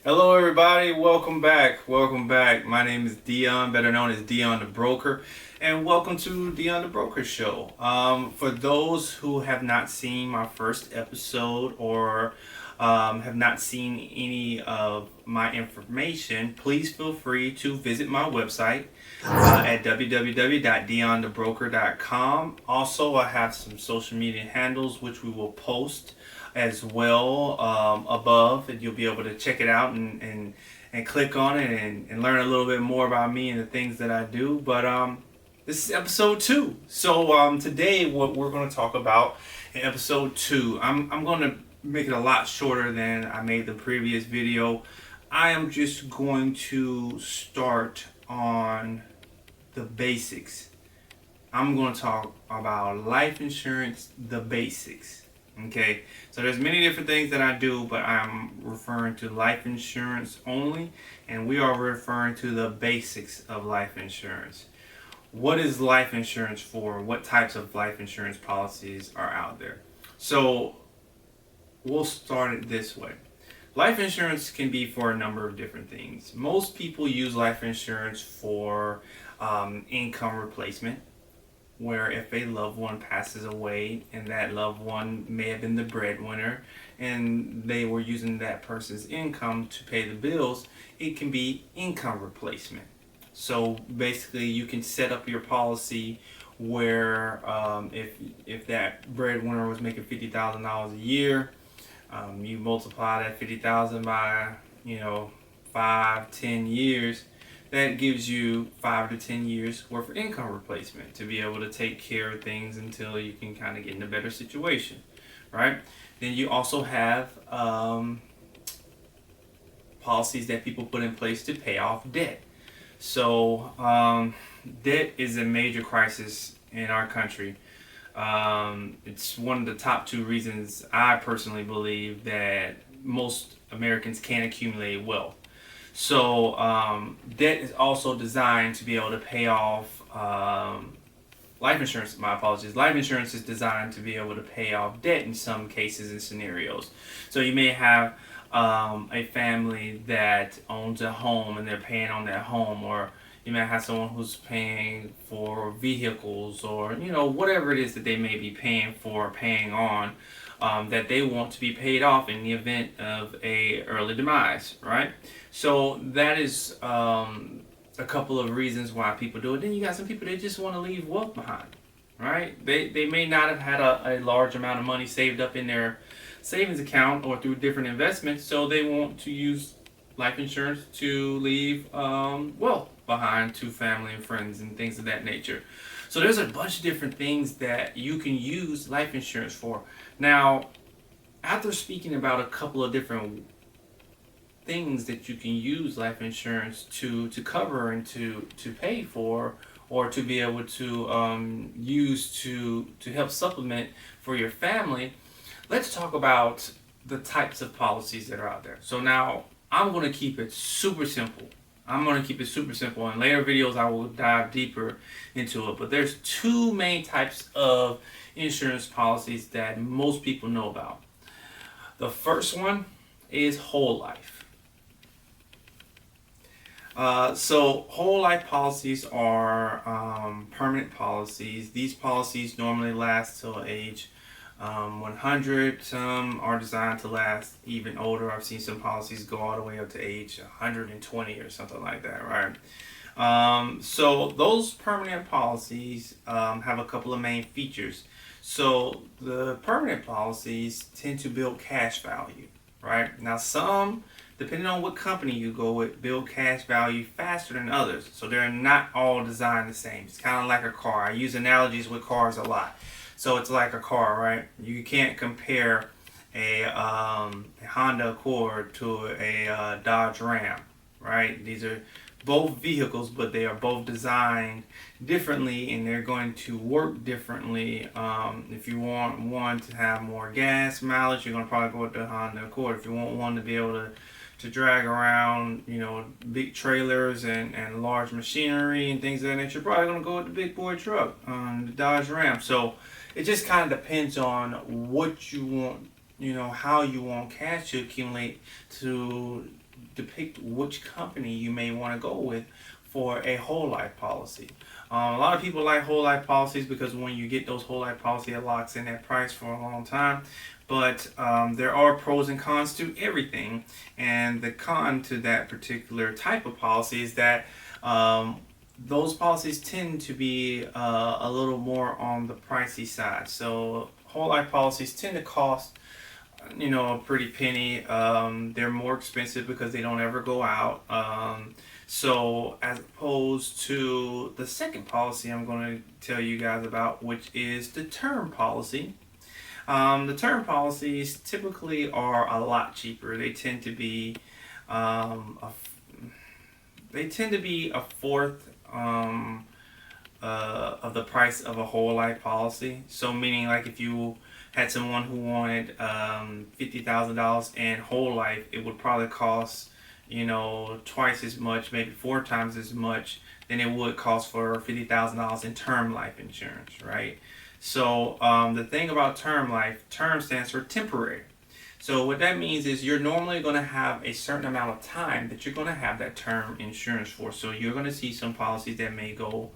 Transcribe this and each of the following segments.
Hello, everybody. Welcome back. Welcome back. My name is Dion, better known as Dion the Broker, and welcome to Dion the Broker Show. For those who have not seen my first episode or have not seen any of my information, please feel free to visit my website at www.dionthebroker.com. Also, I have some social media handles which we will post as well above, and you'll be able to check it out and click on it and learn a little bit more about me and the things that I do. But this is episode 2. So today, what we're going to talk about in episode 2, I'm going to make it a lot shorter than I made the previous video. I am just going to start on the basics. I'm going to talk about life insurance, the basics. Okay, so there's many different things that I do, but I'm referring to life insurance only, and we are referring to the basics of life insurance. What is life insurance for? What types of life insurance policies are out there? So we'll start it this way. Life insurance can be for a number of different things. Most people use life insurance for income replacement, where if a loved one passes away and that loved one may have been the breadwinner and they were using that person's income to pay the bills, it can be income replacement. So basically, you can set up your policy where if that breadwinner was making $50,000 a year, you multiply that 50,000 by 5-10 years. That gives you 5 to 10 years worth of income replacement to be able to take care of things until you can kind of get in a better situation, right? Then you also have policies that people put in place to pay off debt. So debt is a major crisis in our country. It's one of the top 2 reasons I personally believe that most Americans can't accumulate wealth. So debt is also designed to be able to pay off life insurance. My apologies. Life insurance is designed to be able to pay off debt in some cases and scenarios. So you may have a family that owns a home and they're paying on that home, or you may have someone who's paying for vehicles, or whatever it is that they may be paying for, paying on, that they want to be paid off in the event of a early demise, right? So that is a couple of reasons why people do it. Then you got some people that just want to leave wealth behind, right? They may not have had a large amount of money saved up in their savings account or through different investments, so they want to use life insurance to leave wealth behind to family and friends and things of that nature. So there's a bunch of different things that you can use life insurance for. Now, after speaking about a couple of different things that you can use life insurance to cover and to pay for, or to be able to use to help supplement for your family, let's talk about the types of policies that are out there. So now I'm going to keep it super simple. In later videos, I will dive deeper into it. But there's 2 main types of insurance policies that most people know about. The first one is whole life. So whole life policies are permanent policies. These policies normally last till age 100. Some are designed to last even older. I've seen some policies go all the way up to age 120 or something like that, right? So those permanent policies have a couple of main features. So the permanent policies tend to build cash value, right? Now some, depending on what company you go with, build cash value faster than others. So they're not all designed the same. It's kind of like a car. I use analogies with cars a lot. So it's like a car, right? You can't compare a Honda Accord to a Dodge Ram, right? These are both vehicles, but they are both designed differently, and they're going to work differently. If you want one to have more gas mileage, you're going to probably go with the Honda Accord. If you want one to be able to drag around, big trailers and large machinery and things of that nature, you're probably going to go with the big boy truck, the Dodge Ram. So it just kind of depends on what you want, how you want cash to accumulate to depict which company you may want to go with for a whole life policy. A lot of people like whole life policies because when you get those whole life policy, it locks in that price for a long time. But there are pros and cons to everything, and the con to that particular type of policy is that those policies tend to be a little more on the pricey side. So whole life policies tend to cost, a pretty penny. They're more expensive because they don't ever go out. So as opposed to the second policy I'm going to tell you guys about, which is the term policy. The term policies typically are a lot cheaper. They tend to be a fourth of the price of a whole life policy. So meaning, like, if you had someone who wanted $50,000 in whole life, it would probably cost twice as much, maybe four times as much than it would cost for $50,000 in term life insurance, right? So the thing about term life, term stands for temporary. So what that means is you're normally going to have a certain amount of time that you're going to have that term insurance for. So you're going to see some policies that may go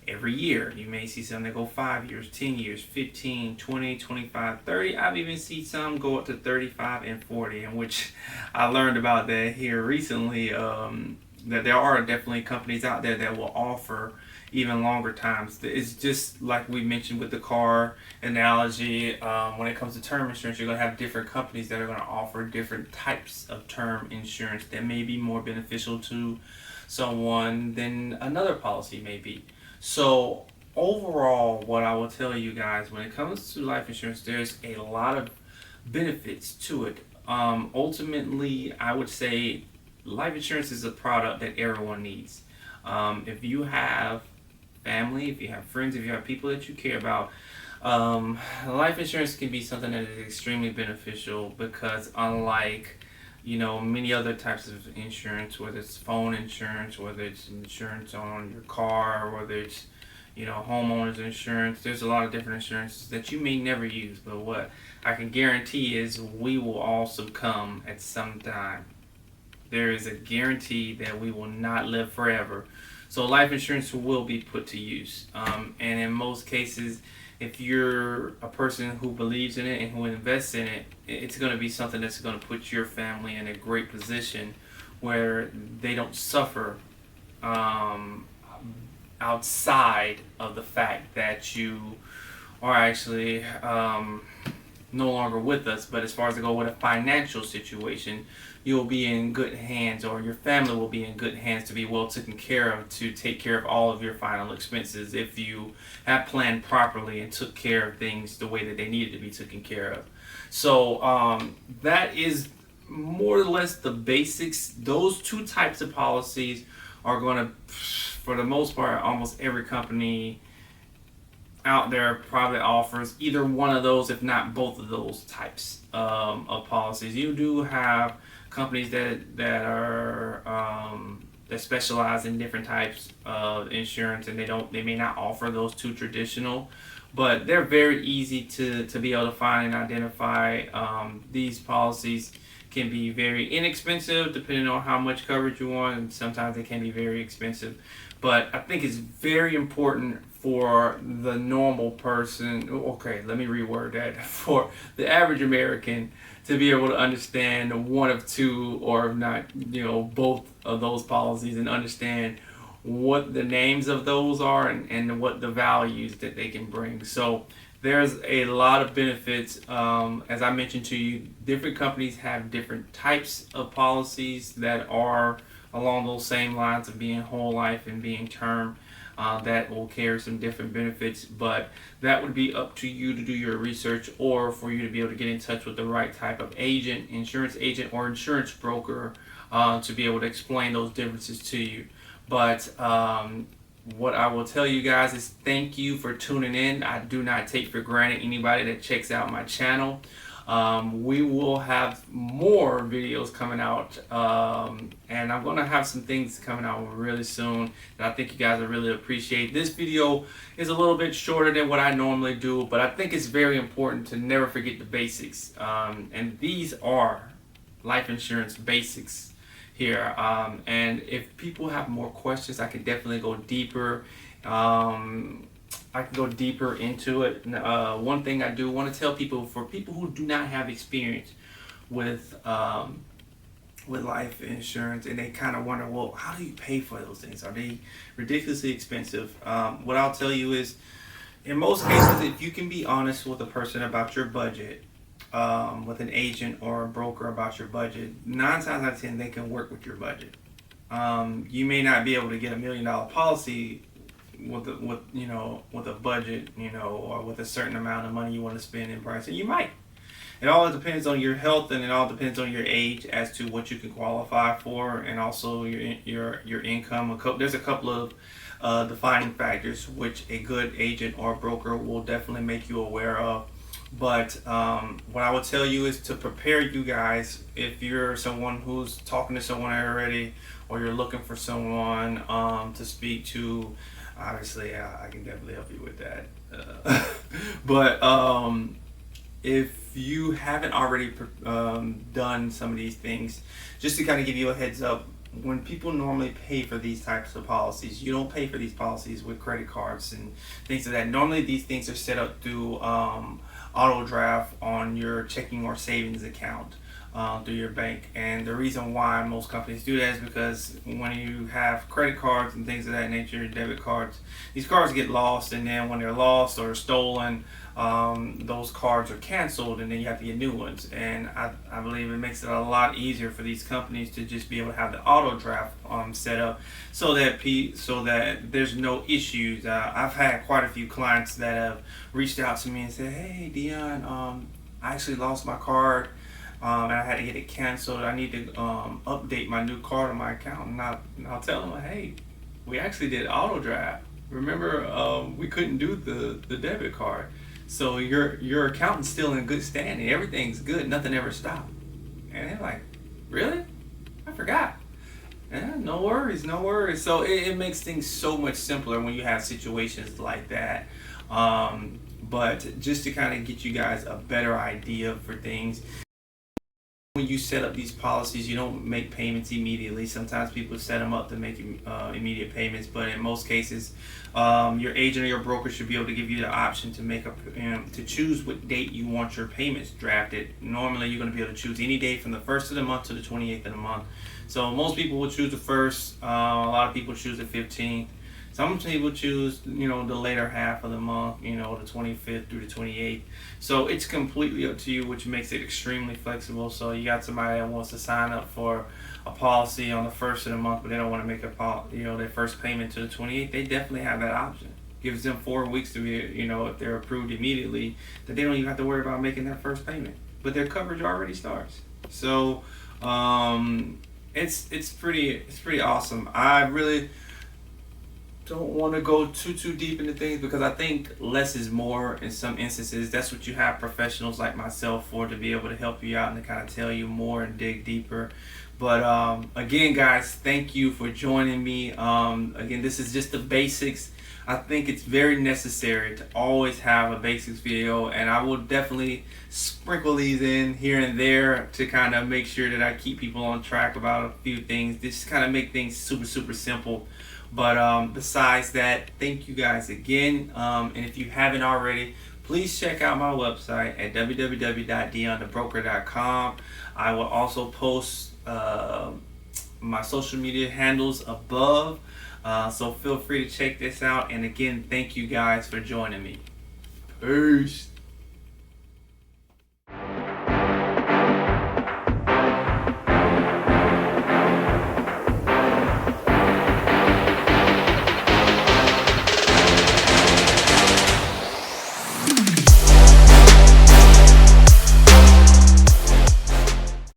every year. You may see some that go 5 years, 10 years, 15, 20, 25, 30. I've even seen some go up to 35 and 40, in which I learned about that here recently, that there are definitely companies out there that will offer even longer times. It's just like we mentioned with the car analogy. When it comes to term insurance, you're going to have different companies that are going to offer different types of term insurance that may be more beneficial to someone than another policy may be. So overall, what I will tell you guys, when it comes to life insurance, there's a lot of benefits to it. Ultimately, I would say life insurance is a product that everyone needs. If you have family, if you have friends, if you have people that you care about, life insurance can be something that is extremely beneficial because unlike many other types of insurance, whether it's phone insurance, whether it's insurance on your car, whether it's homeowners insurance, there's a lot of different insurances that you may never use, but what I can guarantee is we will all succumb at some time. There is a guarantee that we will not live forever. So life insurance will be put to use. And in most cases, if you're a person who believes in it and who invests in it, it's going to be something that's going to put your family in a great position where they don't suffer outside of the fact that you are actually no longer with us. But as far as to go with a financial situation, you'll be in good hands, or your family will be in good hands to be well taken care of, to take care of all of your final expenses if you have planned properly and took care of things the way that they needed to be taken care of. So that is more or less the basics. Those two types of policies are going to, for the most part, almost every company out there probably offers either one of those, if not both of those types of policies. You do have companies that are that specialize in different types of insurance, and they may not offer those two traditional, but they're very easy to be able to find and identify. These policies can be very inexpensive depending on how much coverage you want, and sometimes they can be very expensive. But I think it's very important for the normal person, okay, let me reword that, for the average American to be able to understand one of two, or if not, both of those policies, and understand what the names of those are and what the values that they can bring. So there's a lot of benefits. As I mentioned to you, different companies have different types of policies that are along those same lines of being whole life and being term. That will carry some different benefits, but that would be up to you to do your research, or for you to be able to get in touch with the right type of agent, insurance agent or insurance broker, to be able to explain those differences to you. But what I will tell you guys is thank you for tuning in. I do not take for granted anybody that checks out my channel. We will have more videos coming out, and I'm going to have some things coming out really soon that I think you guys will really appreciate. This video is a little bit shorter than what I normally do, but I think it's very important to never forget the basics, and these are life insurance basics. here. And if people have more questions, I could definitely go deeper. I can go deeper into it. One thing I do want to tell people, for people who do not have experience with life insurance, and they kind of wonder, well, how do you pay for those things? Are they ridiculously expensive? What I'll tell you is, in most cases, if you can be honest with a person about your budget, with an agent or a broker about your budget, 9 times out of 10 they can work with your budget. You may not be able to get $1 million policy with a budget, or with a certain amount of money you want to spend in price, and you might. It all depends on your health, and it all depends on your age as to what you can qualify for, and also your income. There's a couple of defining factors which a good agent or broker will definitely make you aware of. But what I would tell you is to prepare you guys. If you're someone who's talking to someone already, or you're looking for someone to speak to, obviously I can definitely help you with that. But if you haven't already done some of these things, just to kind of give you a heads up, when people normally pay for these types of policies, you don't pay for these policies with credit cards and things like that. Normally these things are set up through auto draft on your checking or savings account through your bank. And the reason why most companies do that is because when you have credit cards and things of that nature, debit cards, these cards get lost, and then when they're lost or stolen, those cards are canceled, and then you have to get new ones. And I believe it makes it a lot easier for these companies to just be able to have the auto draft set up, so that there's no issues. I've had quite a few clients that have reached out to me and said, "Hey, Dion, I actually lost my card, and I had to get it canceled. I need to update my new card on my account." And I'll tell them, "Hey, we actually did auto draft. Remember, we couldn't do the debit card. So your accountant's still in good standing. Everything's good. Nothing ever stopped." And they're like, "Really? I forgot." Yeah, no worries, no worries. So it makes things so much simpler when you have situations like that. But just to kind of get you guys a better idea for things, when you set up these policies, you don't make payments immediately. Sometimes people set them up to make immediate payments, but in most cases, your agent or your broker should be able to give you the option to choose what date you want your payments drafted. Normally, you're going to be able to choose any day from the 1st of the month to the 28th of the month. So most people will choose the 1st. A lot of people choose the 15th. Some people choose, the later half of the month, the 25th through the 28th. So it's completely up to you, which makes it extremely flexible. So you got somebody that wants to sign up for a policy on the 1st of the month, but they don't want to make their first payment to the 28th. They definitely have that option. Gives them 4 weeks to be, if they're approved immediately, that they don't even have to worry about making their first payment. But their coverage already starts. So it's pretty awesome. I really don't want to go too deep into things, because I think less is more in some instances. That's what you have professionals like myself for, to be able to help you out and to kind of tell you more and dig deeper. But again, guys, thank you for joining me. Again, this is just the basics. I think it's very necessary to always have a basics video, and I will definitely sprinkle these in here and there to kind of make sure that I keep people on track about a few things. Just kind of make things super simple. But besides that, thank you guys again. And if you haven't already, please check out my website at www.dionthebroker.com. I will also post my social media handles above. So feel free to check this out. And again, thank you guys for joining me. Peace.